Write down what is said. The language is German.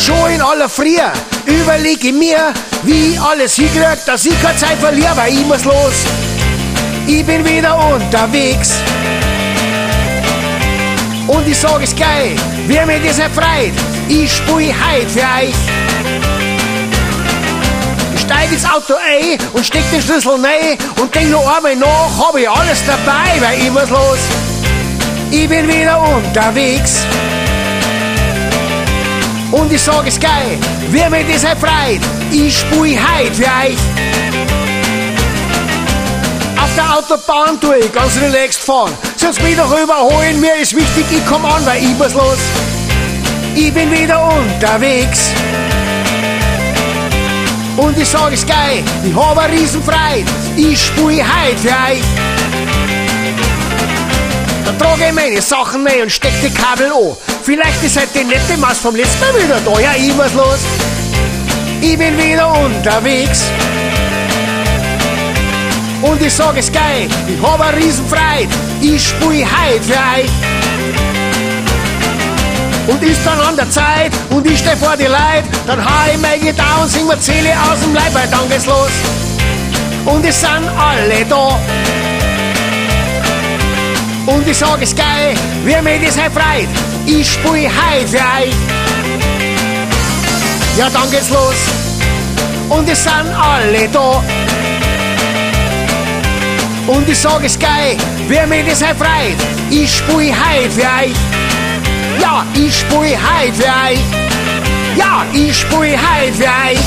Schon in aller Früh überleg ich mir, wie ich alles hinkrieg, dass ich keine Zeit verliere, weil ich muss los. Ich bin wieder unterwegs. Und ich sag es geil, wie mir das erfreut. Ich spui heut für euch. Ich steig ins Auto ein und steck den Schlüssel rein und denk noch einmal nach, hab ich alles dabei, weil ich muss los. Ich bin wieder unterwegs. Und ich sag es geil, wie mir das erfreut. Ich spui heut für euch. Auf der Autobahn tue ich ganz relaxed fahren. Sonst mich doch überholen, mir ist wichtig, ich komm an, weil ich muss los. Ich bin wieder unterwegs. Und ich sag es geil, ich hab eine Riesenfreude. Ich spui heut für euch. Dann trage ich meine Sachen rein und steck die Kabel an. Vielleicht ist halt die nette Maus vom letzten Mal wieder da, ja, ich muss los. Ich bin wieder unterwegs. Und ich sag es geil, ich hab eine Riesenfreude. Ich spui heut für euch. Und ist dann an der Zeit und ich steh vor die Leute, dann hau ich meine Gitarre und sing mir Zähle aus dem Leib, weil dann geht's los. Und es sind alle da. Und ich sag es geil, wie mir das erfreut. Ich spui heut für euch. Ja, dann geht's los. Und es sind alle da. Und ich sag es geil, wie mir das erfreut. Ich spui heut für euch. Ja, ich spui heut für euch. Ja, ich spui heut für euch.